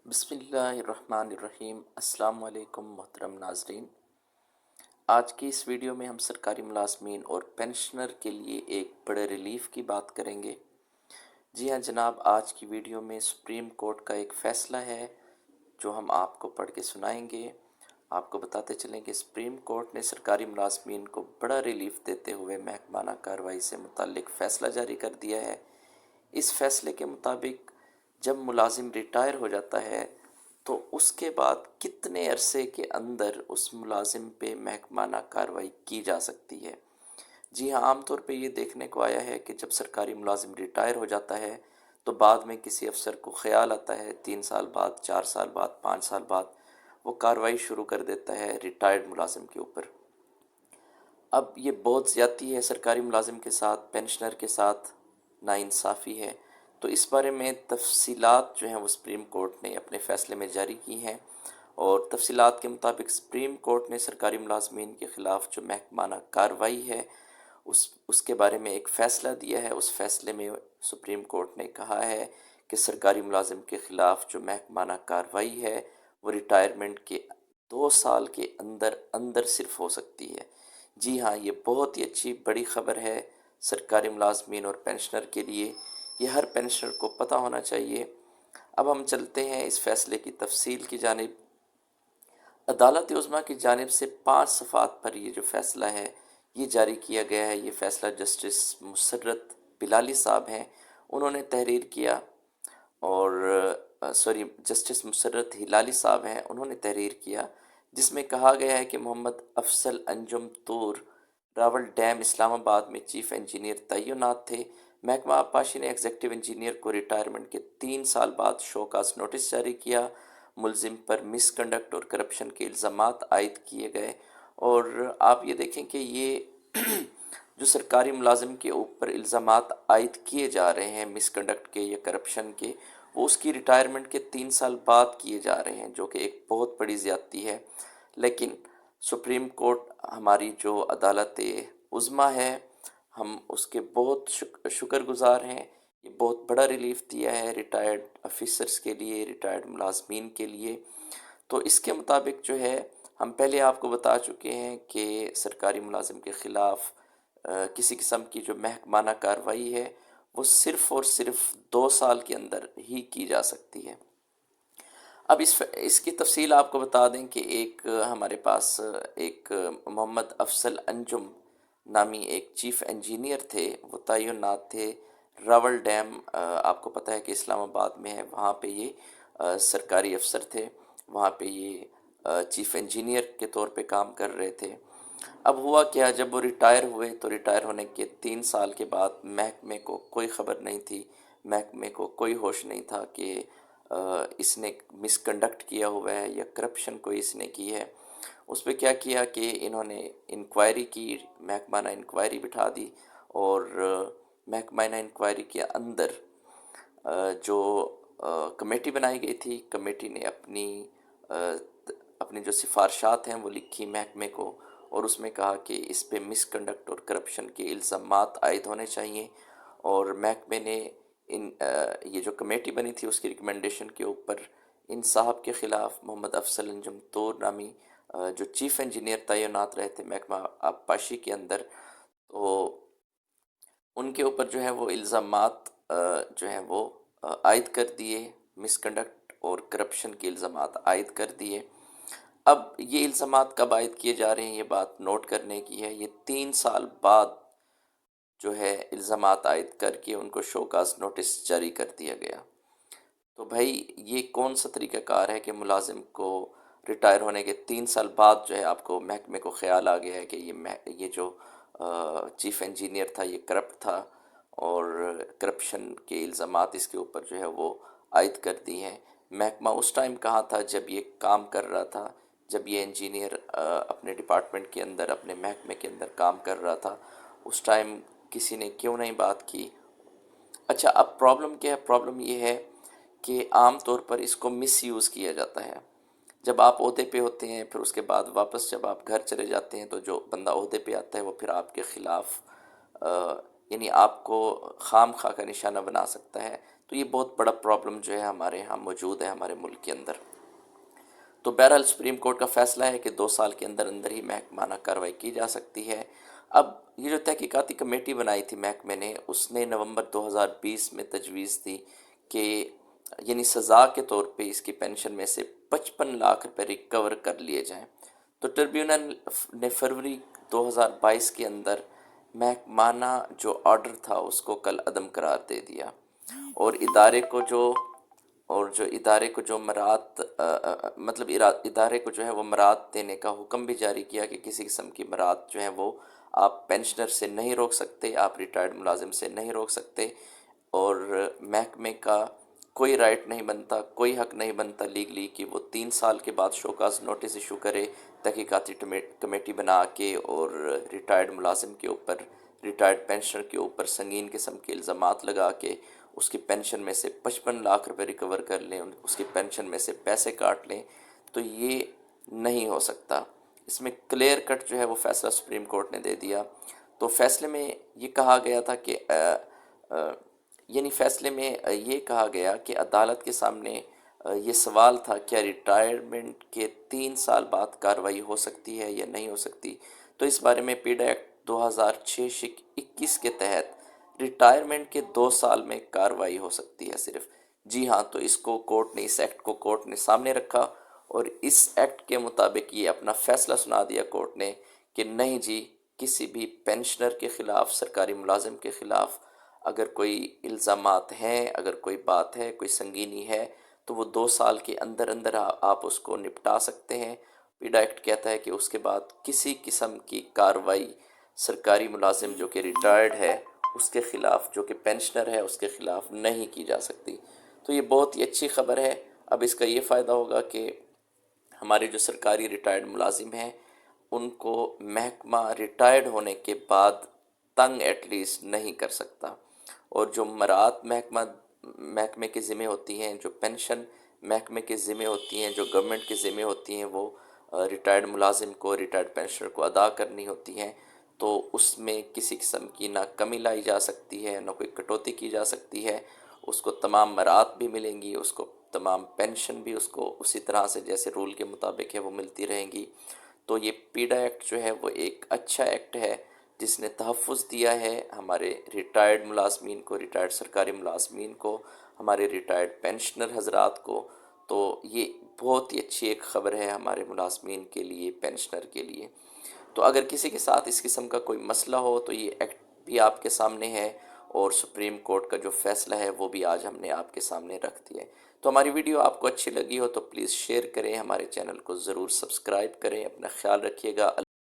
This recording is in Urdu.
بسم اللہ الرحمن الرحیم۔ السلام علیکم محترم ناظرین۔ آج کی اس ویڈیو میں ہم سرکاری ملازمین اور پینشنر کے لیے ایک بڑے ریلیف کی بات کریں گے۔ جی ہاں جناب، آج کی ویڈیو میں سپریم کورٹ کا ایک فیصلہ ہے جو ہم آپ کو پڑھ کے سنائیں گے۔ آپ کو بتاتے چلیں کہ سپریم کورٹ نے سرکاری ملازمین کو بڑا ریلیف دیتے ہوئے محکمانہ کارروائی سے متعلق فیصلہ جاری کر دیا ہے۔ اس فیصلے کے مطابق جب ملازم ریٹائر ہو جاتا ہے تو اس کے بعد کتنے عرصے کے اندر اس ملازم پہ محکمانہ کارروائی کی جا سکتی ہے۔ جی ہاں، عام طور پہ یہ دیکھنے کو آیا ہے کہ جب سرکاری ملازم ریٹائر ہو جاتا ہے تو بعد میں کسی افسر کو خیال آتا ہے 3 سال بعد، 4 سال بعد، 5 سال بعد وہ کارروائی شروع کر دیتا ہے ریٹائرڈ ملازم کے اوپر۔ اب یہ بہت زیادتی ہے سرکاری ملازم کے ساتھ، پینشنر کے ساتھ ناانصافی ہے۔ تو اس بارے میں تفصیلات جو ہیں وہ سپریم کورٹ نے اپنے فیصلے میں جاری کی ہیں، اور تفصیلات کے مطابق سپریم کورٹ نے سرکاری ملازمین کے خلاف جو محکمانہ کارروائی ہے اس کے بارے میں ایک فیصلہ دیا ہے۔ اس فیصلے میں سپریم کورٹ نے کہا ہے کہ سرکاری ملازم کے خلاف جو محکمانہ کارروائی ہے وہ ریٹائرمنٹ کے 2 سال کے اندر اندر صرف ہو سکتی ہے۔ جی ہاں، یہ بہت ہی اچھی بڑی خبر ہے سرکاری ملازمین اور پینشنر کے لیے۔ یہ ہر پینشنر کو پتہ ہونا چاہیے۔ اب ہم چلتے ہیں اس فیصلے کی تفصیل کی جانب۔ عدالت عظمیٰ کی جانب سے 5 صفحات پر یہ جو فیصلہ ہے یہ جاری کیا گیا ہے۔ یہ فیصلہ جسٹس مسرت بلالی صاحب ہیں، انہوں نے تحریر کیا، اور جسٹس مسرت ہلالی صاحب ہیں، انہوں نے تحریر کیا، جس میں کہا گیا ہے کہ محمد افضل انجم طور راول ڈیم اسلام آباد میں چیف انجینئر تعینات تھے۔ محکمہ آبپاشی نے ایگزیکٹو انجینئر کو ریٹائرمنٹ کے 3 سال بعد شو کاز نوٹس جاری کیا۔ ملزم پر مس کنڈکٹ اور کرپشن کے الزامات عائد کیے گئے، اور آپ یہ دیکھیں کہ یہ جو سرکاری ملازم کے اوپر الزامات عائد کیے جا رہے ہیں مس کنڈکٹ کے یا کرپشن کے، وہ اس کی ریٹائرمنٹ کے 3 سال بعد کیے جا رہے ہیں، جو کہ ایک بہت بڑی زیادتی ہے۔ لیکن سپریم کورٹ ہماری جو عدالت عظمیٰ ہے، ہم اس کے بہت شکر گزار ہیں۔ یہ بہت بڑا ریلیف دیا ہے ریٹائرڈ آفیسرز کے لیے، ریٹائرڈ ملازمین کے لیے۔ تو اس کے مطابق جو ہے، ہم پہلے آپ کو بتا چکے ہیں کہ سرکاری ملازم کے خلاف کسی قسم کی جو محکمانہ کارروائی ہے وہ صرف اور صرف 2 سال کے اندر ہی کی جا سکتی ہے۔ اب اس کی تفصیل آپ کو بتا دیں کہ ایک ہمارے پاس ایک محمد افضل انجم نامی ایک چیف انجینئر تھے، وہ تعینات تھے راول ڈیم، آپ کو پتہ ہے کہ اسلام آباد میں ہے، وہاں پہ یہ سرکاری افسر تھے، وہاں پہ یہ چیف انجینئر کے طور پہ کام کر رہے تھے۔ اب ہوا کیا، جب وہ ریٹائر ہوئے تو ریٹائر ہونے کے 3 سال کے بعد محکمے کو کوئی خبر نہیں تھی، محکمے کو کوئی ہوش نہیں تھا کہ اس نے مس کنڈکٹ کیا ہوا ہے یا کرپشن کوئی اس نے کی ہے۔ اس پہ کیا کیا کہ انہوں نے انکوائری کی، محکمانہ انکوائری بٹھا دی، اور محکمانہ انکوائری کے اندر جو کمیٹی بنائی گئی تھی، کمیٹی نے اپنی جو سفارشات ہیں وہ لکھی محکمے کو، اور اس میں کہا کہ اس پہ مس کنڈکٹ اور کرپشن کے الزامات عائد ہونے چاہیے، اور محکمے نے یہ جو کمیٹی بنی تھی اس کی ریکمنڈیشن کے اوپر ان صاحب کے خلاف، محمد افضل انجم طور نامی جو چیف انجینئر تعینات رہے تھے محکمہ آبپاشی کے اندر، تو ان کے اوپر جو ہے وہ الزامات جو ہیں وہ عائد کر دیے، مس کنڈکٹ اور کرپشن کے الزامات عائد کر دیے۔ اب یہ الزامات کب عائد کیے جا رہے ہیں، یہ بات نوٹ کرنے کی ہے۔ یہ 3 سال بعد جو ہے الزامات عائد کر کے ان کو شو کاز نوٹس جاری کر دیا گیا۔ تو بھائی یہ کون سا طریقہ کار ہے کہ ملازم کو ریٹائر ہونے کے 3 سال بعد جو ہے آپ کو محکمے کو خیال آ گیا ہے کہ یہ جو چیف انجینئر تھا یہ کرپٹ تھا، اور کرپشن کے الزامات اس کے اوپر جو ہے وہ عائد کر دی ہیں۔ محکمہ اس ٹائم کہاں تھا جب یہ کام کر رہا تھا، جب یہ انجینئر اپنے ڈپارٹمنٹ کے اندر، اپنے محکمے کے اندر کام کر رہا تھا، اس ٹائم کسی نے کیوں نہیں بات کی؟ اچھا، اب پرابلم کیا ہے؟ پرابلم یہ ہے کہ عام طور پر اس کو مس یوز کیا جاتا ہے۔ جب آپ عہدے پہ ہوتے ہیں، پھر اس کے بعد واپس جب آپ گھر چلے جاتے ہیں تو جو بندہ عہدے پہ آتا ہے وہ پھر آپ کے خلاف یعنی آپ کو خام خواہ کا نشانہ بنا سکتا ہے۔ تو یہ بہت بڑا پرابلم جو ہے ہمارے ہاں موجود ہے ہمارے ملک کے اندر۔ تو بہرحال سپریم کورٹ کا فیصلہ ہے کہ 2 سال کے اندر اندر ہی محکمانہ کارروائی کی جا سکتی ہے۔ اب یہ جو تحقیقاتی کمیٹی بنائی تھی محکمے نے، اس نے نومبر 2020 میں تجویز دی کہ یعنی سزا کے طور پہ اس کی پینشن میں سے 55 لاکھ روپے ریکور کر لیے جائیں۔ تو ٹریبیونل نے فروری 2022 کے اندر محکمانہ جو آرڈر تھا اس کو کل عدم قرار دے دیا، اور ادارے کو جو مراد مطلب ادارے کو جو ہے وہ مراد دینے کا حکم بھی جاری کیا کہ کسی قسم کی مراد جو ہے وہ آپ پینشنر سے نہیں روک سکتے، آپ ریٹائرڈ ملازم سے نہیں روک سکتے، اور محکمے کا کوئی رائٹ نہیں بنتا، کوئی حق نہیں بنتا لیگلی کہ وہ 3 سال کے بعد شوکاز نوٹس ایشو کرے تحقیقاتی کمیٹی بنا کے، اور ریٹائرڈ ملازم کے اوپر، ریٹائرڈ پینشنر کے اوپر سنگین قسم کے الزامات لگا کے اس کی پینشن میں سے 55 لاکھ روپے ریکور کر لیں، اس کی پینشن میں سے پیسے کاٹ لیں۔ تو یہ نہیں ہو سکتا۔ اس میں کلیئر کٹ جو ہے وہ فیصلہ سپریم کورٹ نے دے دیا۔ تو فیصلے میں یہ کہا گیا تھا کہ یعنی فیصلے میں یہ کہا گیا کہ عدالت کے سامنے یہ سوال تھا، کیا ریٹائرمنٹ کے 3 سال بعد کارروائی ہو سکتی ہے یا نہیں ہو سکتی؟ تو اس بارے میں پیڈا ایکٹ 2006/21 کے تحت ریٹائرمنٹ کے 2 سال میں کارروائی ہو سکتی ہے صرف۔ جی ہاں، تو اس ایکٹ کو کورٹ نے سامنے رکھا، اور اس ایکٹ کے مطابق یہ اپنا فیصلہ سنا دیا کورٹ نے کہ نہیں جی، کسی بھی پینشنر کے خلاف، سرکاری ملازم کے خلاف اگر کوئی الزامات ہیں، اگر کوئی بات ہے، کوئی سنگینی ہے، تو وہ 2 سال کے اندر اندر آپ اس کو نپٹا سکتے ہیں۔ پیڈا ایکٹ کہتا ہے کہ اس کے بعد کسی قسم کی کارروائی سرکاری ملازم جو کہ ریٹائرڈ ہے اس کے خلاف، جو کہ پینشنر ہے اس کے خلاف نہیں کی جا سکتی۔ تو یہ بہت ہی اچھی خبر ہے۔ اب اس کا یہ فائدہ ہوگا کہ ہمارے جو سرکاری ریٹائرڈ ملازم ہیں ان کو محکمہ ریٹائرڈ ہونے کے بعد تنگ ایٹ لیسٹ نہیں کر سکتا، اور جو مراد محکمے کے ذمہ ہوتی ہیں، جو پینشن محکمے کے ذمہ ہوتی ہیں، جو گورنمنٹ کے ذمہ ہوتی ہیں، وہ ریٹائرڈ ملازم کو، ریٹائرڈ پینشنر کو ادا کرنی ہوتی ہیں، تو اس میں کسی قسم کی نہ کمی لائی جا سکتی ہے، نہ کوئی کٹوتی کی جا سکتی ہے۔ اس کو تمام مراد بھی ملیں گی، اس کو تمام پینشن بھی اس کو اسی طرح سے جیسے رول کے مطابق ہے وہ ملتی رہیں گی۔ تو یہ پیڈا ایکٹ جو ہے وہ ایک اچھا ایکٹ ہے جس نے تحفظ دیا ہے ہمارے ریٹائرڈ ملازمین کو، ریٹائرڈ سرکاری ملازمین کو، ہمارے ریٹائرڈ پینشنر حضرات کو۔ تو یہ بہت ہی اچھی ایک خبر ہے ہمارے ملازمین کے لیے، پینشنر کے لیے۔ تو اگر کسی کے ساتھ اس قسم کا کوئی مسئلہ ہو تو یہ ایکٹ بھی آپ کے سامنے ہے، اور سپریم کورٹ کا جو فیصلہ ہے وہ بھی آج ہم نے آپ کے سامنے رکھ دیا ہے۔ تو ہماری ویڈیو آپ کو اچھی لگی ہو تو پلیز شیئر کریں، ہمارے چینل کو ضرور سبسکرائب کریں، اپنا خیال رکھیے گا۔